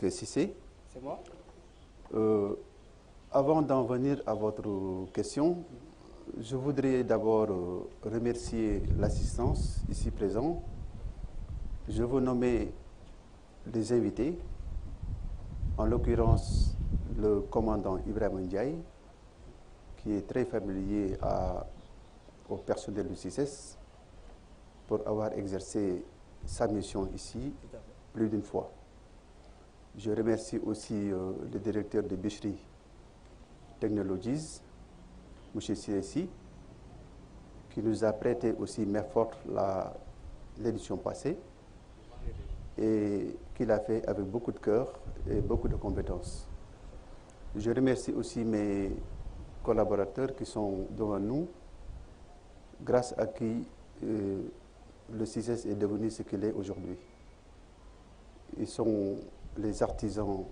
Cissé. C'est moi. Avant d'en venir à votre question, je voudrais d'abord remercier l'assistance ici présente. Je veux nommer les invités, en l'occurrence le commandant Ibrahima Ndiaye, qui est très familier au personnel du CICES pour avoir exercé sa mission ici plus d'une fois. Je remercie aussi le directeur de Bichri Technologies, M. Siresi, qui nous a prêté aussi main forte l'édition passée et qui l'a fait avec beaucoup de cœur et beaucoup de compétences. Je remercie aussi mes collaborateurs qui sont devant nous, grâce à qui le CICES est devenu ce qu'il est aujourd'hui. Ils sont les artisans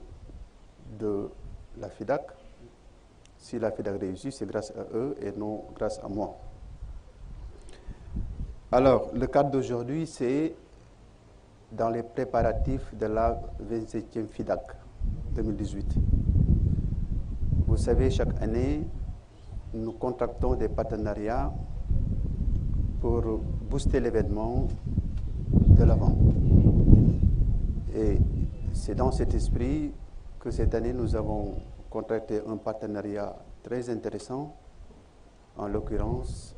de la FIDAC. Si la FIDAC réussit, c'est grâce à eux et non grâce à moi. Alors, le cadre d'aujourd'hui, c'est dans les préparatifs de la 27e FIDAC 2018. Vous savez, chaque année, nous contractons des partenariats pour booster l'événement de l'avant. Et c'est dans cet esprit que cette année, nous avons contracté un partenariat très intéressant, en l'occurrence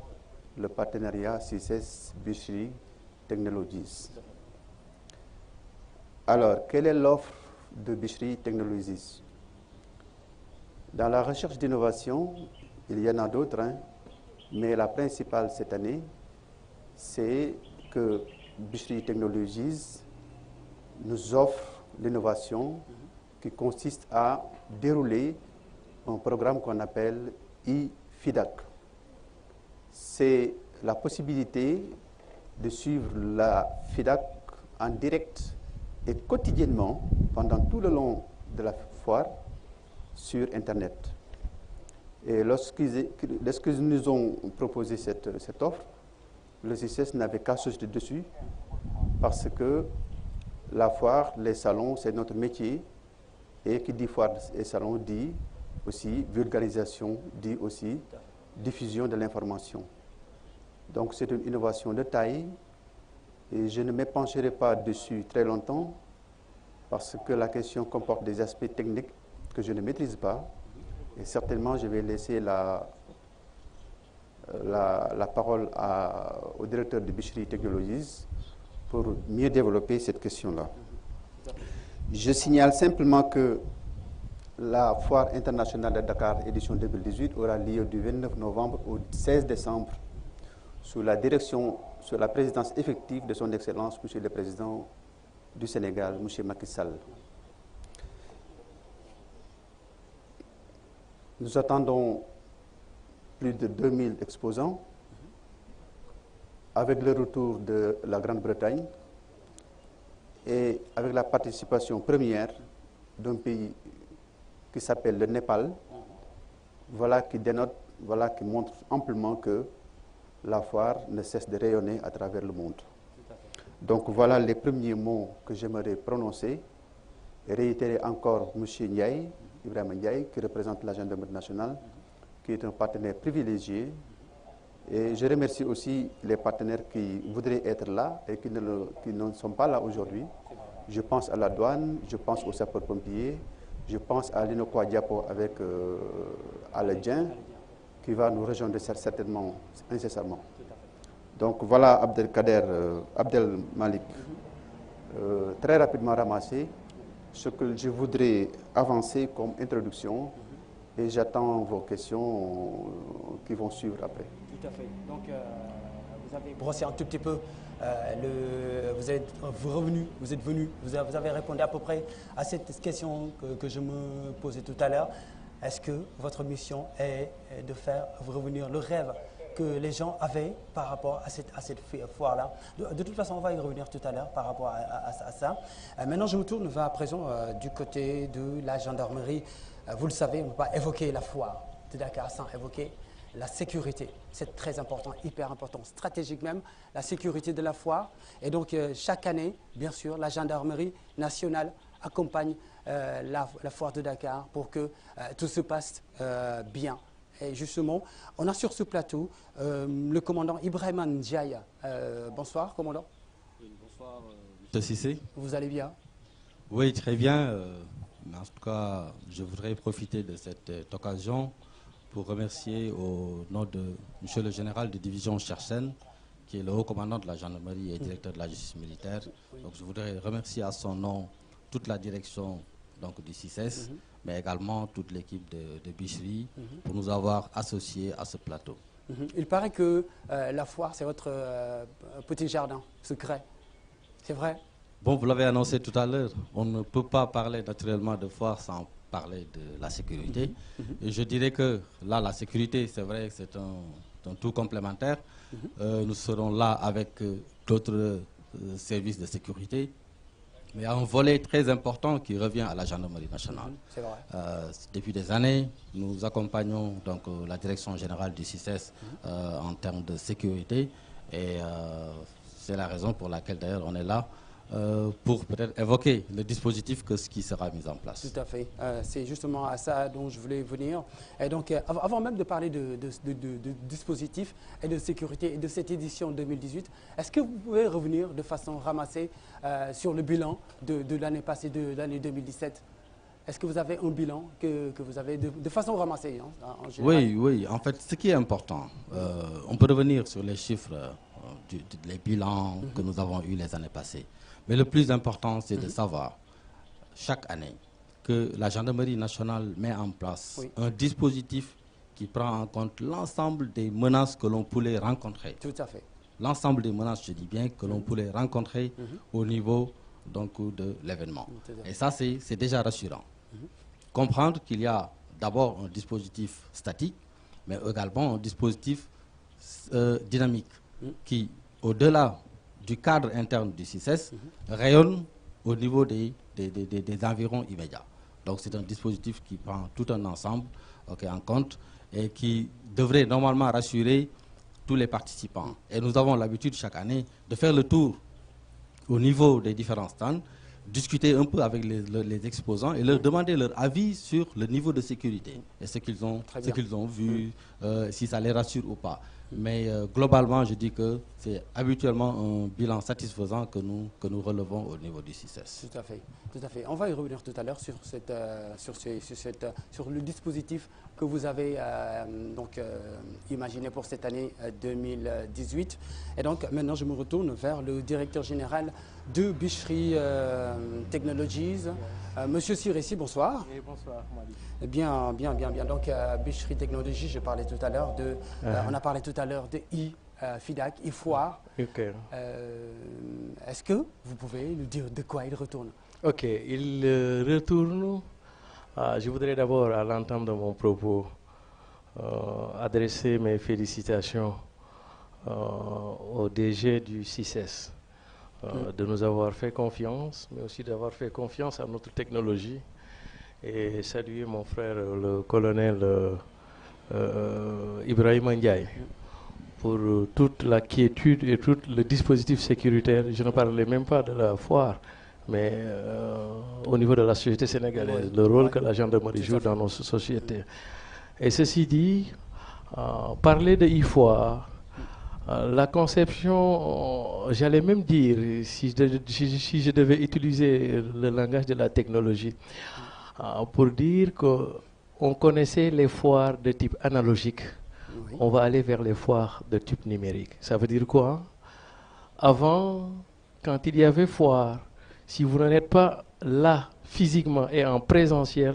le partenariat CICES Bichri Technologies. Alors, quelle est l'offre de Bichri Technologies? Dans la recherche d'innovation, il y en a d'autres, mais la principale cette année, c'est que Bichri Technologies nous offre l'innovation qui consiste à dérouler un programme qu'on appelle e-FIDAC. C'est la possibilité de suivre la FIDAC en direct et quotidiennement pendant tout le long de la foire sur Internet. Et lorsqu'ils nous ont proposé cette offre, le CICES n'avait qu'à sauter dessus parce que la foire, les salons, c'est notre métier. Et qui dit foire et salon dit aussi vulgarisation, dit aussi diffusion de l'information. Donc c'est une innovation de taille et je ne m'épancherai pas dessus très longtemps parce que la question comporte des aspects techniques que je ne maîtrise pas et certainement je vais laisser la parole au directeur de Bichri Technologies pour mieux développer cette question-là. Je signale simplement que la foire internationale de Dakar édition 2018 aura lieu du 29 novembre au 16 décembre sous la présidence effective de son Excellence, Monsieur le Président du Sénégal, M. Macky Sall. Nous attendons plus de 2000 exposants avec le retour de la Grande-Bretagne et avec la participation première d'un pays qui s'appelle le Népal. Voilà qui dénote, voilà qui montre amplement que la foire ne cesse de rayonner à travers le monde. Donc voilà les premiers mots que j'aimerais prononcer et réitérer encore M. Ndiaye, Ibrahima Ndiaye, qui représente la gendarmerie nationale, qui est un partenaire privilégié. Et je remercie aussi les partenaires qui voudraient être là et qui ne sont pas là aujourd'hui. Je pense à la douane, je pense aux sapeurs-pompiers, je pense à l'Inoqua Diapo avec Aladien, qui va nous rejoindre certainement incessamment. Donc voilà Abdel Malik, très rapidement ramassé ce que je voudrais avancer comme introduction et j'attends vos questions qui vont suivre après. Tout à fait. Donc, vous avez brossé un tout petit peu, vous êtes venu, vous avez répondu à peu près à cette question que je me posais tout à l'heure. Est-ce que votre mission est de faire revenir le rêve que les gens avaient par rapport à cette foire-là? De toute façon, on va y revenir tout à l'heure par rapport à ça. Maintenant, je me tourne à présent du côté de la gendarmerie. Vous le savez, on ne peut pas évoquer la foire de Dakar sans évoquer la sécurité. C'est très important, hyper important, stratégique même, la sécurité de la foire. Et donc, chaque année, bien sûr, la gendarmerie nationale accompagne la foire de Dakar pour que tout se passe bien. Et justement, on a sur ce plateau le commandant Ibrahima Ndiaye. Bonsoir, commandant. Oui, bonsoir, M. Cissé. Vous allez bien? Oui, très bien. En tout cas, je voudrais profiter de cette occasion pour remercier au nom de M. le général de division Chersen, qui est le haut commandant de la gendarmerie et directeur de la justice militaire. Donc, je voudrais remercier à son nom toute la direction donc, du CICES, mais également toute l'équipe de Bichri pour nous avoir associés à ce plateau. Il paraît que la foire, c'est votre petit jardin secret. C'est vrai? Bon, vous l'avez annoncé tout à l'heure, on ne peut pas parler naturellement de foire sans parler de la sécurité. Et je dirais que là, la sécurité, c'est vrai que c'est un tout complémentaire. Nous serons là avec d'autres services de sécurité. Mais il y a un volet très important qui revient à la gendarmerie nationale. C'est vrai. Depuis des années, nous accompagnons donc, la direction générale du CICES en termes de sécurité. Et c'est la raison pour laquelle d'ailleurs on est là. Pour peut-être évoquer le dispositif qui sera mis en place. Tout à fait. C'est justement à ça dont je voulais venir. Et donc, avant même de parler de dispositif et de sécurité et de cette édition 2018, est-ce que vous pouvez revenir de façon ramassée sur le bilan de l'année passée, de l'année 2017? Est-ce que vous avez un bilan que vous avez de façon ramassée en général? Oui, oui. En fait, ce qui est important, on peut revenir sur les chiffres, les bilans que nous avons eus les années passées. Mais le plus important, c'est de savoir, chaque année, que la gendarmerie nationale met en place un dispositif qui prend en compte l'ensemble des menaces que l'on pourrait rencontrer. Tout à fait. L'ensemble des menaces, je dis bien, que l'on pourrait rencontrer au niveau donc, de l'événement. Et ça, c'est déjà rassurant. Comprendre qu'il y a d'abord un dispositif statique, mais également un dispositif dynamique qui, au-delà du cadre interne du CICES, rayonne au niveau des environs immédiats. Donc c'est un dispositif qui prend tout un ensemble en compte et qui devrait normalement rassurer tous les participants. Et nous avons l'habitude chaque année de faire le tour au niveau des différents stands, discuter un peu avec les exposants et leur demander leur avis sur le niveau de sécurité et ce qu'ils ont vu, si ça les rassure ou pas. Mais globalement, je dis que c'est habituellement un bilan satisfaisant que nous relevons au niveau du CICES. Tout à fait, tout à fait. On va y revenir tout à l'heure sur le dispositif que vous avez imaginé pour cette année 2018. Et donc maintenant, je me retourne vers le directeur général de Bichri Technologies, Monsieur Siressi, bonsoir. Et bonsoir, Mali. Bien. Donc, Bichri Technologies, je parlais tout à l'heure on a parlé tout à l'heure de FIDAK, foire. Okay. Est-ce que vous pouvez nous dire de quoi il retourne? Ok, il retourne. Je voudrais d'abord, à l'entame de mon propos, adresser mes félicitations au DG du CICES de nous avoir fait confiance, mais aussi d'avoir fait confiance à notre technologie. Et saluer mon frère, le colonel Ibrahima Ndiaye, pour toute la quiétude et tout le dispositif sécuritaire. Je ne parlais même pas de la foire, mais au niveau de la société sénégalaise, le rôle que la gendarmerie joue dans nos sociétés. Et ceci dit, parler de e-foire, la conception, j'allais même dire, si je devais utiliser le langage de la technologie, pour dire qu'on connaissait les foires de type analogique, on va aller vers les foires de type numérique. Ça veut dire quoi? Avant, quand il y avait foire, si vous n'êtes pas là physiquement et en présentiel,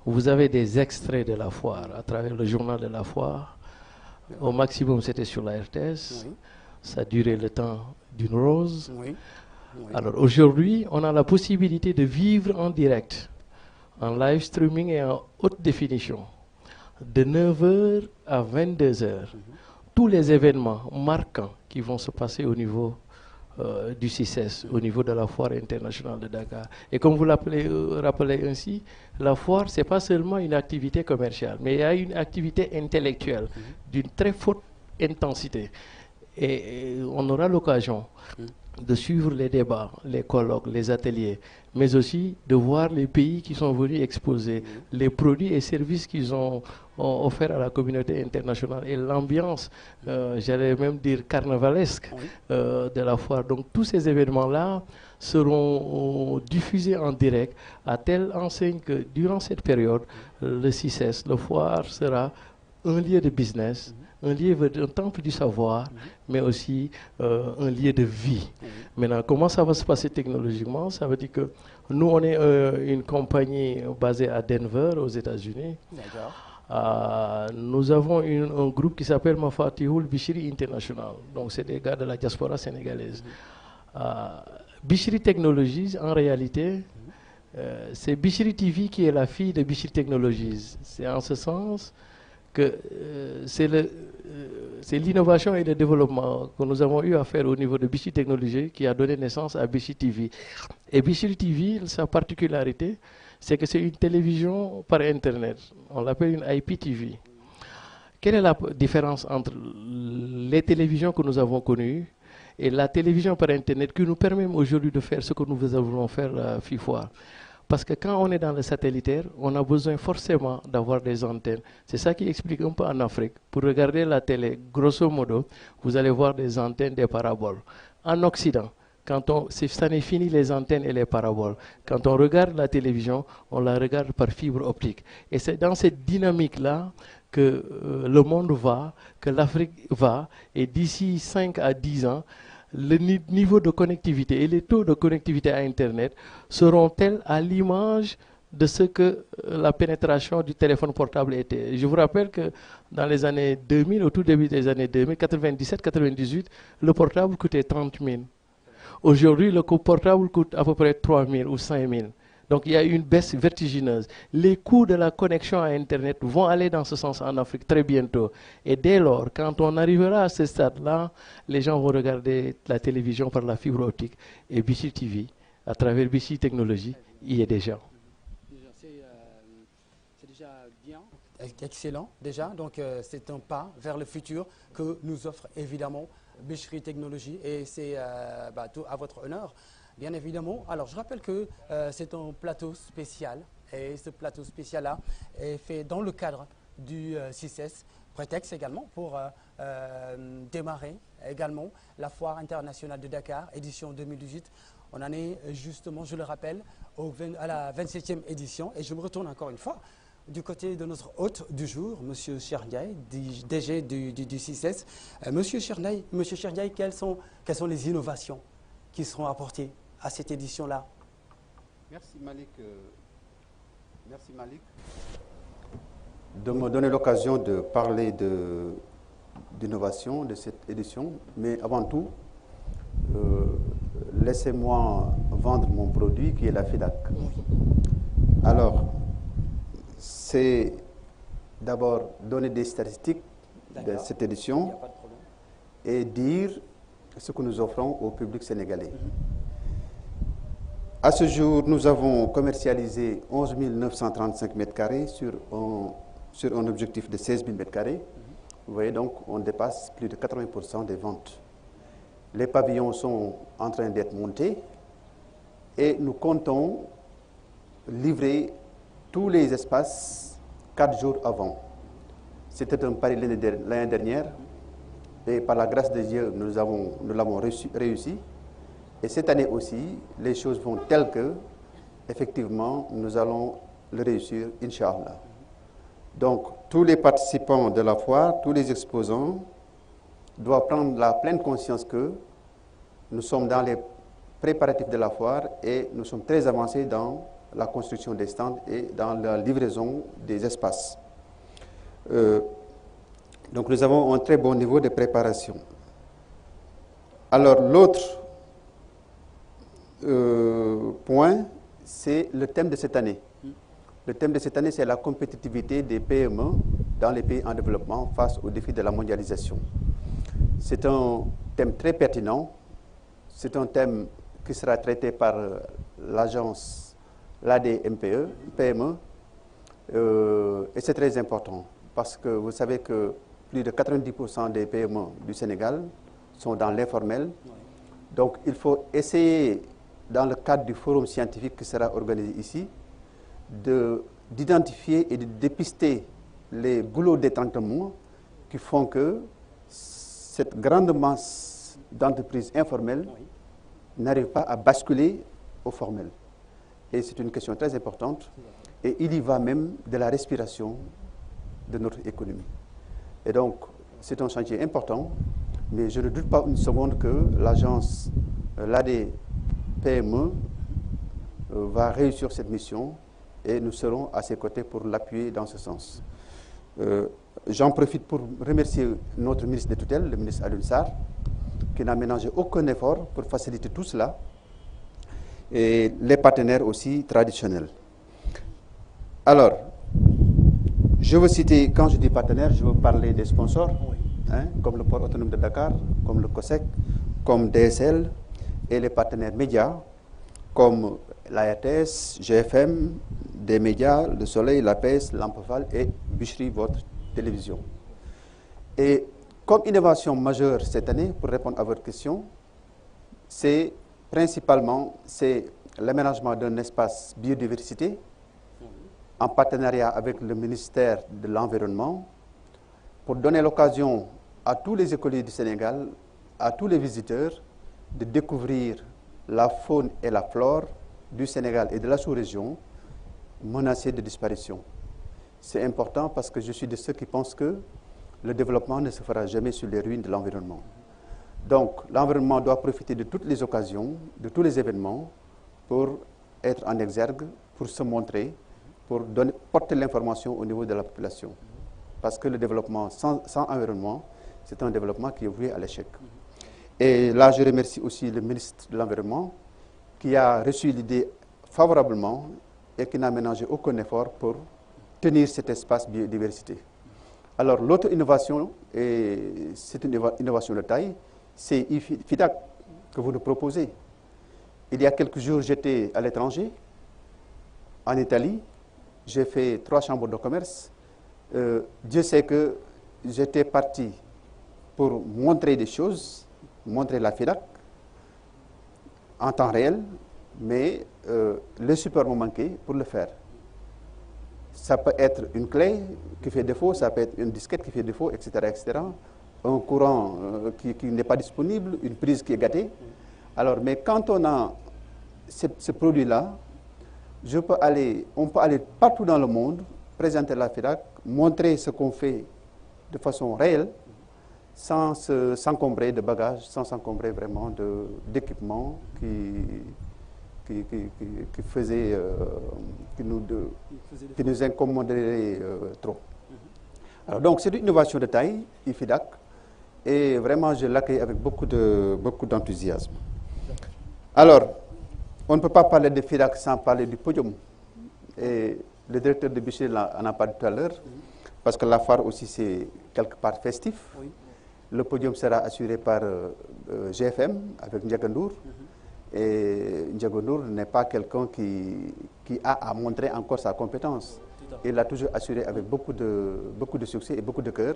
vous avez des extraits de la foire à travers le journal de la foire. Au maximum, c'était sur la RTS. Ça durait le temps d'une rose. Alors aujourd'hui, on a la possibilité de vivre en direct, en live streaming et en haute définition, de 9h à 22h, tous les événements marquants qui vont se passer au niveau du CICES, au niveau de la foire internationale de Dakar. Et comme vous rappelez ainsi, la foire, ce n'est pas seulement une activité commerciale, mais il y a une activité intellectuelle d'une très forte intensité. Et on aura l'occasion de suivre les débats, les colloques, les ateliers, mais aussi de voir les pays qui sont venus exposer, les produits et services qu'ils ont offerts à la communauté internationale et l'ambiance, j'allais même dire carnavalesque, de la foire. Donc tous ces événements-là seront diffusés en direct à telle enseigne que durant cette période, le CICES, le foire sera un lieu de business, un temple du savoir, mais aussi un lieu de vie. Maintenant, comment ça va se passer technologiquement? Ça veut dire que nous, on est une compagnie basée à Denver, aux États-Unis. Nous avons un groupe qui s'appelle Mafatihul Bichri International. Donc, c'est des gars de la diaspora sénégalaise. Bichri Technologies, en réalité, c'est Bichri TV qui est la fille de Bichri Technologies. C'est en ce sens que c'est l'innovation et le développement que nous avons eu à faire au niveau de Bichri Technologies qui a donné naissance à Bichri TV. Et Bichri TV, sa particularité, c'est que c'est une télévision par Internet. On l'appelle une IPTV. Quelle est la différence entre les télévisions que nous avons connues et la télévision par Internet qui nous permet aujourd'hui de faire ce que nous voulons faire à FIFOIR? Parce que quand on est dans le satellitaire, on a besoin forcément d'avoir des antennes. C'est ça qui explique un peu en Afrique. Pour regarder la télé, grosso modo, vous allez voir des antennes, des paraboles. En Occident, ça n'est fini les antennes et les paraboles. Quand on regarde la télévision, on la regarde par fibre optique. Et c'est dans cette dynamique-là que le monde va, que l'Afrique va, et d'ici 5 à 10 ans, le niveau de connectivité et les taux de connectivité à Internet seront tels à l'image de ce que la pénétration du téléphone portable était. Je vous rappelle que dans les années 2000, au tout début des années 2000, 97-98, le portable coûtait 30 000. Aujourd'hui, le portable coûte à peu près 3 000 ou 5 000. Donc il y a une baisse vertigineuse. Les coûts de la connexion à Internet vont aller dans ce sens en Afrique très bientôt. Et dès lors, quand on arrivera à ce stade-là, les gens vont regarder la télévision par la fibre optique. Et Bichri TV, à travers Bichri Technologies, y est déjà. C'est déjà bien, excellent déjà. Donc c'est un pas vers le futur que nous offre évidemment Bichri Technologies. Et c'est tout à votre honneur. Bien évidemment. Alors, je rappelle que c'est un plateau spécial et ce plateau spécial-là est fait dans le cadre du CICES, prétexte également pour démarrer également la Foire internationale de Dakar, édition 2018. On en est justement, je le rappelle, à la 27e édition et je me retourne encore une fois du côté de notre hôte du jour, M. Cheikh Ndiaye, DG du CICES. M. Cheikh Ndiaye, quelles sont les innovations qui seront apportées à cette édition-là? Merci Malik de me donner l'occasion de parler d'innovation de cette édition. Mais avant tout, laissez-moi vendre mon produit qui est la FIDAK. Alors, c'est d'abord donner des statistiques de cette édition et dire ce que nous offrons au public sénégalais. À ce jour, nous avons commercialisé 11 935 m² sur un objectif de 16 000 m². Vous voyez donc, on dépasse plus de 80% des ventes. Les pavillons sont en train d'être montés et nous comptons livrer tous les espaces 4 jours avant. C'était un pari l'année dernière et par la grâce de Dieu, nous l'avons réussi. Et cette année aussi, les choses vont telles que, effectivement, nous allons le réussir, Inch'Allah. Donc, tous les participants de la foire, tous les exposants, doivent prendre la pleine conscience que nous sommes dans les préparatifs de la foire et nous sommes très avancés dans la construction des stands et dans la livraison des espaces. Donc, nous avons un très bon niveau de préparation. Alors, l'autre point, c'est le thème de cette année. Le thème de cette année, c'est la compétitivité des PME dans les pays en développement face aux défis de la mondialisation. C'est un thème très pertinent. C'est un thème qui sera traité par l'agence l'ADMPE, et c'est très important parce que vous savez que plus de 90% des PME du Sénégal sont dans l'informel. Donc il faut essayer, dans le cadre du forum scientifique qui sera organisé ici, d'identifier et de dépister les goulots d'étranglement qui font que cette grande masse d'entreprises informelles n'arrive pas à basculer au formel. Et c'est une question très importante. Et il y va même de la respiration de notre économie. Et donc, c'est un chantier important, mais je ne doute pas une seconde que l'agence, l'AD-PME, va réussir cette mission et nous serons à ses côtés pour l'appuyer dans ce sens. J'en profite pour remercier notre ministre de tutelle, le ministre Alioune Sarr, qui n'a ménagé aucun effort pour faciliter tout cela, et les partenaires aussi traditionnels. Alors, je veux citer, quand je dis partenaires, je veux parler des sponsors, comme le port autonome de Dakar, comme le COSEC, comme DSL, et les partenaires médias, comme la RTS, GFM, des médias, Le Soleil, La Presse, Lampeval et Bichri, votre télévision. Et comme innovation majeure cette année, pour répondre à votre question, c'est principalement l'aménagement d'un espace biodiversité en partenariat avec le ministère de l'Environnement pour donner l'occasion à tous les écoliers du Sénégal, à tous les visiteurs, de découvrir la faune et la flore du Sénégal et de la sous-région menacées de disparition. C'est important parce que je suis de ceux qui pensent que le développement ne se fera jamais sur les ruines de l'environnement. Donc, l'environnement doit profiter de toutes les occasions, de tous les événements, pour être en exergue, pour se montrer, pour porter l'information au niveau de la population. Parce que le développement sans environnement, c'est un développement qui est voué à l'échec. Et là, je remercie aussi le ministre de l'Environnement, qui a reçu l'idée favorablement et qui n'a ménagé aucun effort pour tenir cet espace biodiversité. Alors, l'autre innovation, et c'est une innovation de taille, c'est FIDAC que vous nous proposez. Il y a quelques jours, j'étais à l'étranger, en Italie. J'ai fait 3 chambres de commerce. Dieu sait que j'étais parti pour montrer des choses, montrer la FIDAC en temps réel, mais le support me manquait pour le faire. Ça peut être une clé qui fait défaut, ça peut être une disquette qui fait défaut, etc., etc. Un courant qui n'est pas disponible, une prise qui est gâtée. Alors, mais quand on a ce produit-là, on peut aller partout dans le monde, présenter la FIDAC, montrer ce qu'on fait de façon réelle, sans s'encombrer de bagages, sans s'encombrer vraiment d'équipements qui nous incommoderait trop. Alors, donc, c'est une innovation de taille, IFIDAC, et vraiment, je l'accueille avec beaucoup d'enthousiasme. Alors, on ne peut pas parler de FIDAC sans parler du podium. Et le directeur de Bichri en a parlé tout à l'heure, parce que la foire aussi, c'est quelque part festif. Oui. Le podium sera assuré par GFM, avec Ndiagandour. Et Ndiagandour n'est pas quelqu'un qui a à montrer encore sa compétence. Il l'a toujours assuré avec beaucoup de succès et beaucoup de cœur.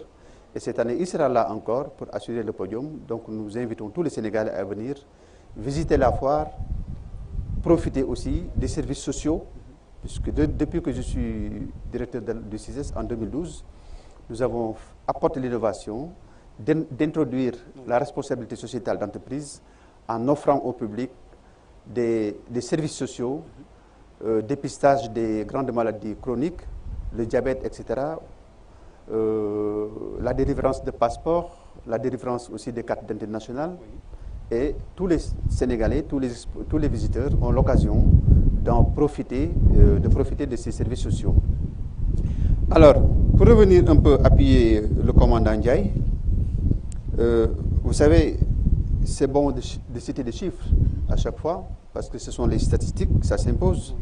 Et cette année, il sera là encore pour assurer le podium. Donc nous invitons tous les Sénégalais à venir visiter la foire, profiter aussi des services sociaux, puisque depuis que je suis directeur du CISES en 2012, nous avons apporté l'innovation d'introduire la responsabilité sociétale d'entreprise en offrant au public des services sociaux, dépistage des grandes maladies chroniques, le diabète, etc., la délivrance de passeports, la délivrance aussi des cartes d'identité nationale. Et tous les Sénégalais, tous les visiteurs ont l'occasion de profiter de ces services sociaux. Alors, pour revenir un peu appuyer le commandant Ndiaye, vous savez, c'est bon de citer des chiffres à chaque fois, parce que ce sont les statistiques, ça s'impose.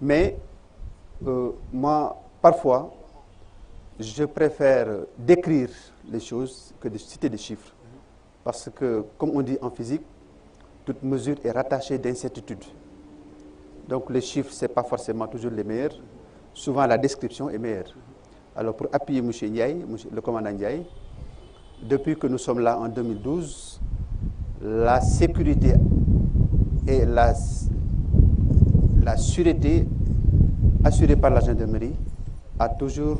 Mais moi, parfois, je préfère décrire les choses que de citer des chiffres. Parce que, comme on dit en physique, toute mesure est rattachée d'incertitude. Donc les chiffres, ce n'est pas forcément toujours les meilleurs. Souvent, la description est meilleure. Alors, pour appuyer M. Ndiaye, le commandant Ndiaye, depuis que nous sommes là en 2012, la sécurité et la sûreté assurée par la gendarmerie a toujours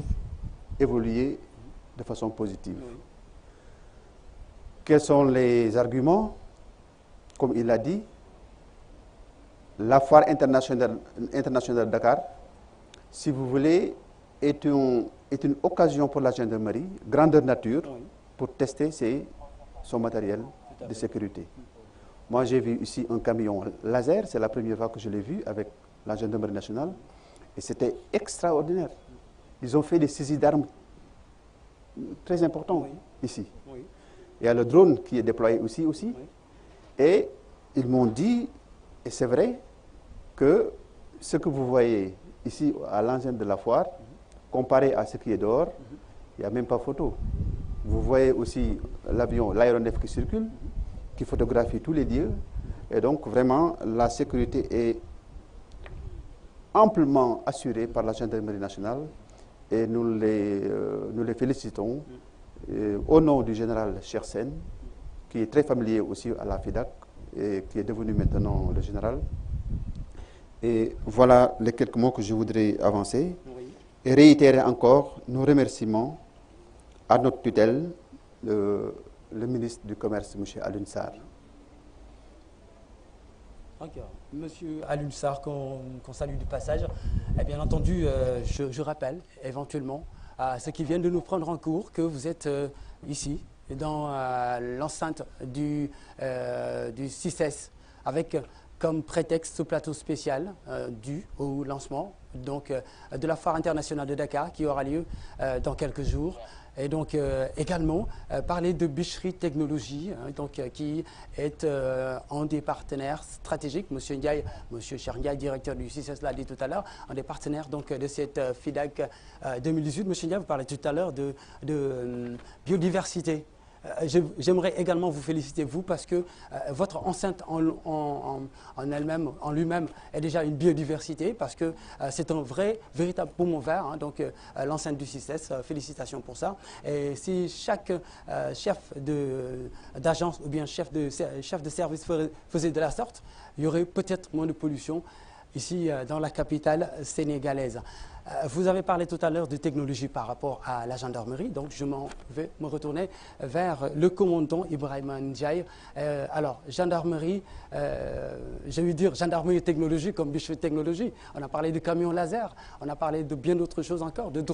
évolué de façon positive. Oui. Quels sont les arguments? Comme il l'a dit, la foire internationale de Dakar, si vous voulez, est une occasion pour la gendarmerie, grandeur nature, oui, pour tester son matériel de sécurité. Moi, j'ai vu ici un camion laser, c'est la première fois que je l'ai vu avec la gendarmerie nationale, et c'était extraordinaire. Ils ont fait des saisies d'armes très importantes, oui, ici. Oui. Il y a le drone qui est déployé aussi. Oui. Et ils m'ont dit, et c'est vrai, que ce que vous voyez ici à l'enceinte de la foire, comparé à ce qui est dehors, il n'y a même pas photo. Vous voyez aussi l'avion, l'aéronef qui circule, qui photographie tous les lieux. Et donc, vraiment, la sécurité est amplement assurée par la gendarmerie nationale. Et nous les félicitons au nom du général Chersen, qui est très familier aussi à la FIDAK et qui est devenu maintenant le général. Et voilà les quelques mots que je voudrais avancer. Oui. Et réitérer encore nos remerciements à notre tutelle, le ministre du Commerce, M. Alioune Sarr. Monsieur Alioune Sarr, qu'on salue du passage. Et bien entendu, je rappelle éventuellement à ceux qui viennent de nous prendre en cours que vous êtes ici, dans l'enceinte du CICES, avec comme prétexte ce plateau spécial dû au lancement donc, de la Foire internationale de Dakar qui aura lieu dans quelques jours. Et donc également parler de Bichri Technologies, donc, qui est un des partenaires stratégiques. Monsieur Ndiaye, Monsieur Cheikh Ndiaye, directeur du CICES, l'a dit tout à l'heure, un des partenaires donc, de cette FIDAK 2018. Monsieur Ndiaye, vous parlez tout à l'heure de biodiversité. J'aimerais également vous féliciter, vous, parce que votre enceinte en elle-même, en lui-même, est déjà une biodiversité, parce que c'est un véritable poumon vert, hein, donc l'enceinte du CICES, félicitations pour ça. Et si chaque chef d'agence ou bien chef de service faisait de la sorte, il y aurait peut-être moins de pollution ici dans la capitale sénégalaise. Vous avez parlé tout à l'heure de technologie par rapport à la gendarmerie, donc je vais me retourner vers le commandant Ibrahima Ndiaye. Alors, gendarmerie, j'ai eu dire gendarmerie et technologie comme Bichri Technologie. On a parlé de camions laser, on a parlé de bien d'autres choses encore, de